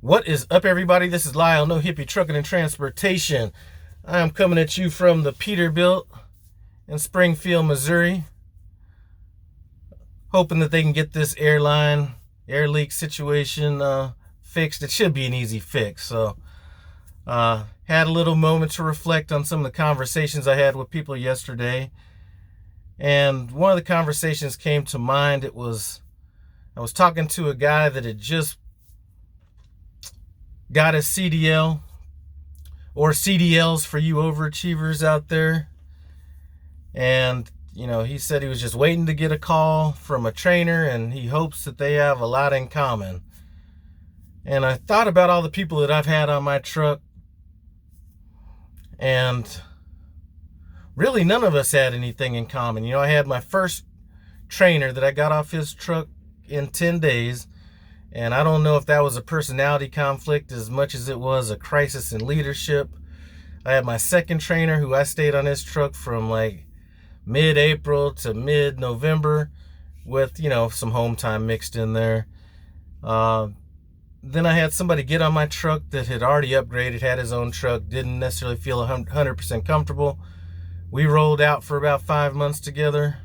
What is up, everybody? This is Lyle, No Hippie Trucking and Transportation. I am coming at you from the Peterbilt in Springfield, Missouri. Hoping that they can get this air leak situation fixed. It should be an easy fix. So, had a little moment to reflect on some of the conversations I had with people yesterday. And one of the conversations came to mind. I was talking to a guy that had just got a CDL, or CDLs for you overachievers out there. And, he said he was just waiting to get a call from a trainer, and he hopes that they have a lot in common. And I thought about all the people that I've had on my truck, and really none of us had anything in common. I had my first trainer that I got off his truck in 10 days. And I don't know if that was a personality conflict as much as it was a crisis in leadership. I had my second trainer who I stayed on his truck from like mid-April to mid-November with, some home time mixed in there. Then I had somebody get on my truck that had already upgraded, had his own truck, didn't necessarily feel 100% comfortable. We rolled out for about 5 months together.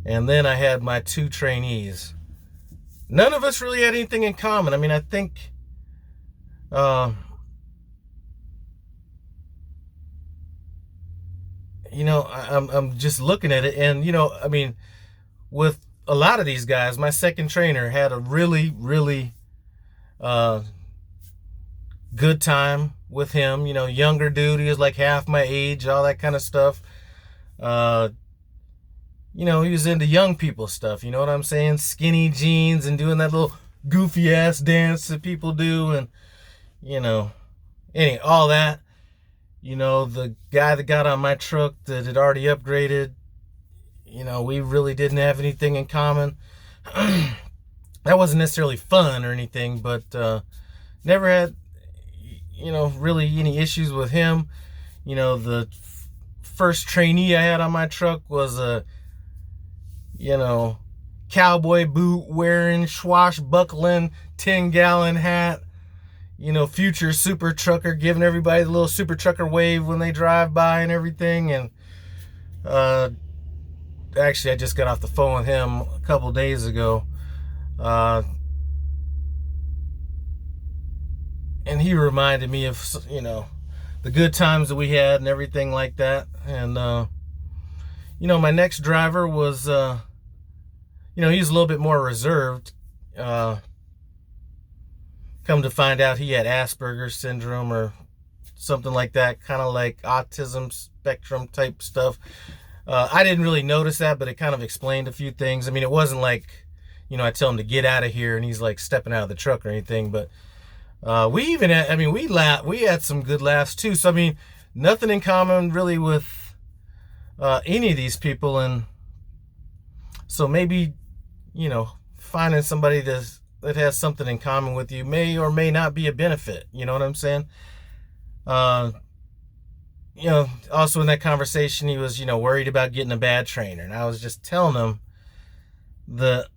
And then I had my two trainees. None of us really had anything in common. I mean, I think I'm just looking at it, and with a lot of these guys, my second trainer had a really, really good time with him. Younger dude, he was like half my age, all that kind of stuff. He was into young people stuff, you know what I'm saying? Skinny jeans and doing that little goofy ass dance that people do, and all that. The guy that got on my truck that had already upgraded, we really didn't have anything in common. That wasn't necessarily fun or anything, but never had, really any issues with him. The first trainee I had on my truck was a cowboy boot wearing, swashbuckling, 10-gallon hat, future super trucker, giving everybody the little super trucker wave when they drive by and everything. And actually, I just got off the phone with him a couple days ago. And he reminded me of, the good times that we had and everything like that. And, my next driver was, he's a little bit more reserved. Come to find out he had Asperger's syndrome or something like that, kind of like autism spectrum type stuff. I didn't really notice that, but it kind of explained a few things. I mean, it wasn't like, I tell him to get out of here and he's like stepping out of the truck or anything, but we had some good laughs too. So, nothing in common really with any of these people. And so maybe, finding somebody that has something in common with you may or may not be a benefit. You know what I'm saying? Also in that conversation, he was, worried about getting a bad trainer. And I was just telling him the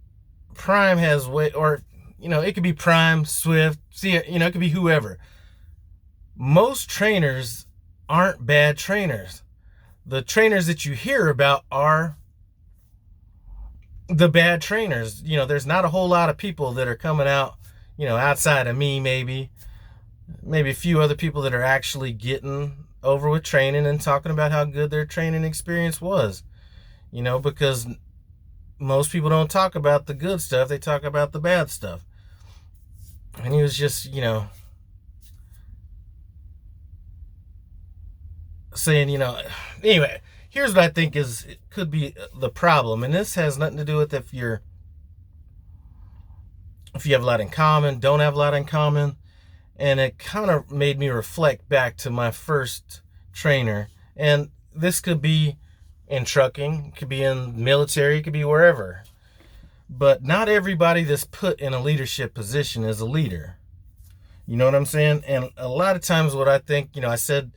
Prime has way, or, it could be Prime, Swift, it could be whoever. Most trainers aren't bad trainers. The trainers that you hear about are the bad trainers. There's not a whole lot of people that are coming out, outside of me, maybe a few other people that are actually getting over with training and talking about how good their training experience was, because most people don't talk about the good stuff. They talk about the bad stuff. And he was just, saying, anyway, here's what I think could be the problem. And this has nothing to do with if you have a lot in common, don't have a lot in common. And it kind of made me reflect back to my first trainer. And this could be in trucking, could be in military, could be wherever. But not everybody that's put in a leadership position is a leader. You know what I'm saying? And a lot of times what I think, I said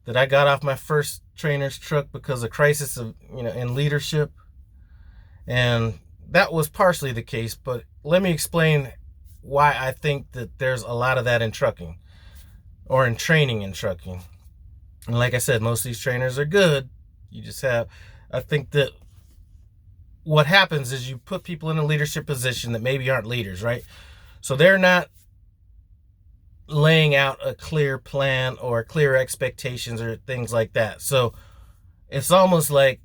that I got off my first trainer's truck because of crisis of, in leadership. And that was partially the case, but let me explain why I think that there's a lot of that in trucking or in training in trucking. And like I said, most of these trainers are good. You just have, I think that what happens is you put people in a leadership position that maybe aren't leaders, right? So they're not laying out a clear plan or clear expectations or things like that. So it's almost like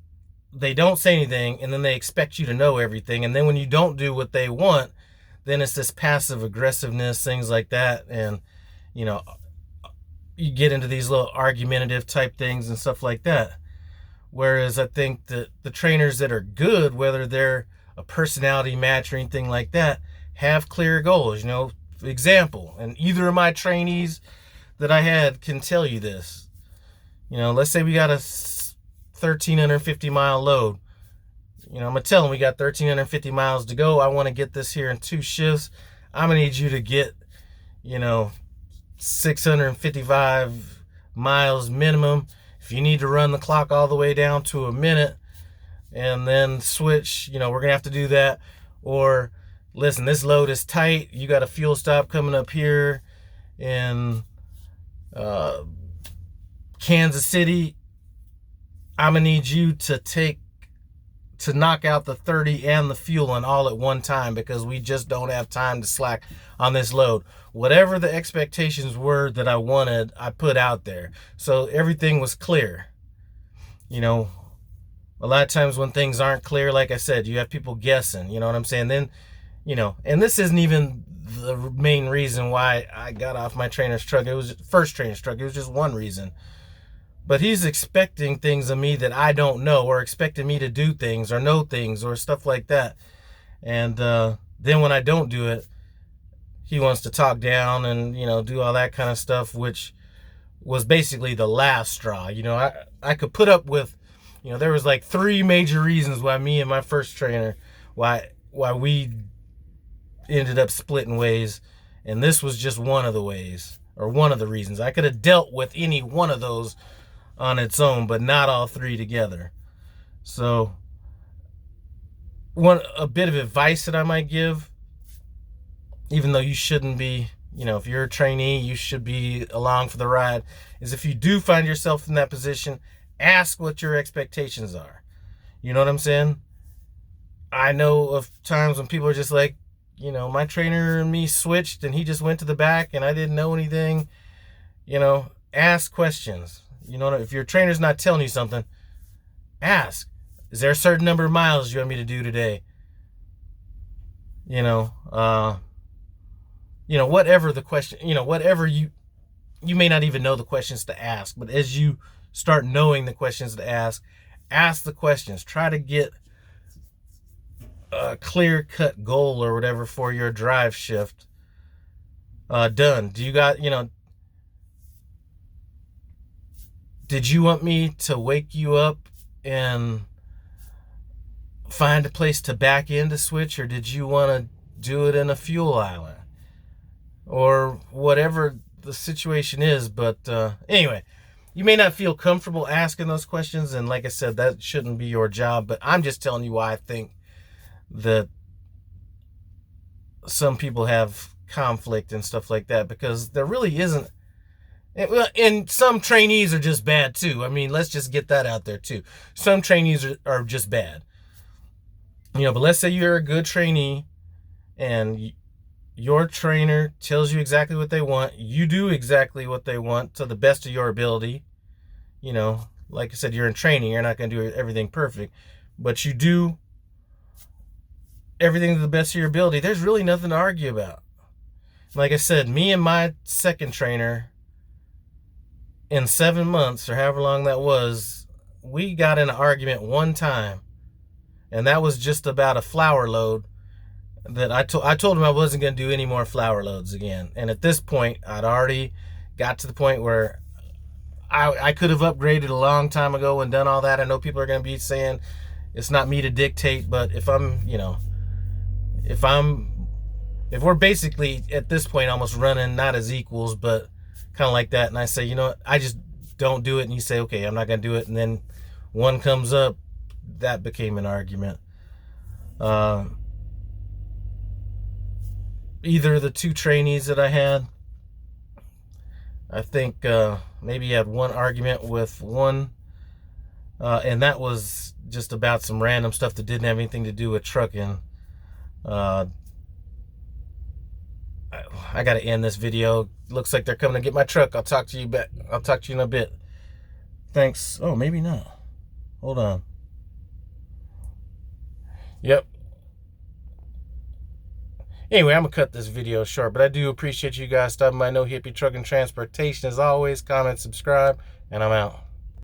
they don't say anything and then they expect you to know everything. And then when you don't do what they want, then it's this passive aggressiveness, things like that. And, you know, you get into these little argumentative type things and stuff like that. Whereas I think that the trainers that are good, whether they're a personality match or anything like that, have clear goals. You know, for example, and either of my trainees that I had can tell you this. You know, let's say we got a 1,350 mile load. You know, I'm going to tell them we got 1,350 miles to go. I want to get this here in 2 shifts. I'm going to need you to get, you know, 655 miles minimum. If you need to run the clock all the way down to a minute and then switch, you know, we're going to have to do that. Or, listen, this load is tight. You got a fuel stop coming up here in Kansas City. I'm going to need you to knock out the 30 and the fuel and all at one time because we just don't have time to slack on this load. Whatever the expectations were that I wanted, I put out there. So everything was clear. You know, a lot of times when things aren't clear, like I said, you have people guessing, you know what I'm saying? Then, you know, and this isn't even the main reason why I got off my trainer's truck. It was first trainer's truck. It was just one reason. But he's expecting things of me that I don't know, or expecting me to do things or know things or stuff like that. And then when I don't do it, he wants to talk down and, you know, do all that kind of stuff, which was basically the last straw. You know, I could put up with, you know, there was like 3 major reasons why me and my first trainer, why we ended up splitting ways. And this was just one of the ways, or one of the reasons. I could have dealt with any one of those on its own, but not all 3 together. So a bit of advice that I might give, even though you shouldn't be, you know, if you're a trainee, you should be along for the ride, is if you do find yourself in that position, ask what your expectations are. You know what I'm saying? I know of times when people are just like, you know, my trainer and me switched and he just went to the back and I didn't know anything. You know, ask questions. You know, if your trainer's not telling you something, ask. Is there a certain number of miles you want me to do today? You know, whatever the question, you know, whatever you may not even know the questions to ask, but as you start knowing the questions to ask the questions. Try to get a clear-cut goal or whatever for your drive shift done. Do you got, you know, did you want me to wake you up and find a place to back in to switch, or did you want to do it in a fuel island? Or whatever the situation is. But anyway, you may not feel comfortable asking those questions, and like I said, that shouldn't be your job, but I'm just telling you why I think that some people have conflict and stuff like that, because there really isn't. And some trainees are just bad too. I mean, let's just get that out there too. Some trainees are just bad. You know, but let's say you're a good trainee and your trainer tells you exactly what they want. You do exactly what they want to the best of your ability. You know, like I said, you're in training. You're not going to do everything perfect, but you do everything to the best of your ability. There's really nothing to argue about. Like I said, me and my second trainer, in 7 months or however long that was, we got in an argument one time, and that was just about a flour load. That I told him I wasn't going to do any more flour loads again. And at this point, I'd already got to the point where I could have upgraded a long time ago and done all that. I know people are going to be saying it's not me to dictate, but if we're basically at this point almost running not as equals, but kind of like that, and I say, you know what, I just don't do it, and you say, okay, I'm not going to do it, and then one comes up, that became an argument. either of the two trainees that I had. I think maybe he had one argument with one, and that was just about some random stuff that didn't have anything to do with trucking. I got to end this video. Looks like they're coming to get my truck. I'll talk to you back. I'll talk to you in a bit. Thanks. Oh, maybe not. Hold on. Yep. Anyway, I'm going to cut this video short, but I do appreciate you guys stopping by. No Hippie Truck and Transportation. As always, comment, subscribe, and I'm out.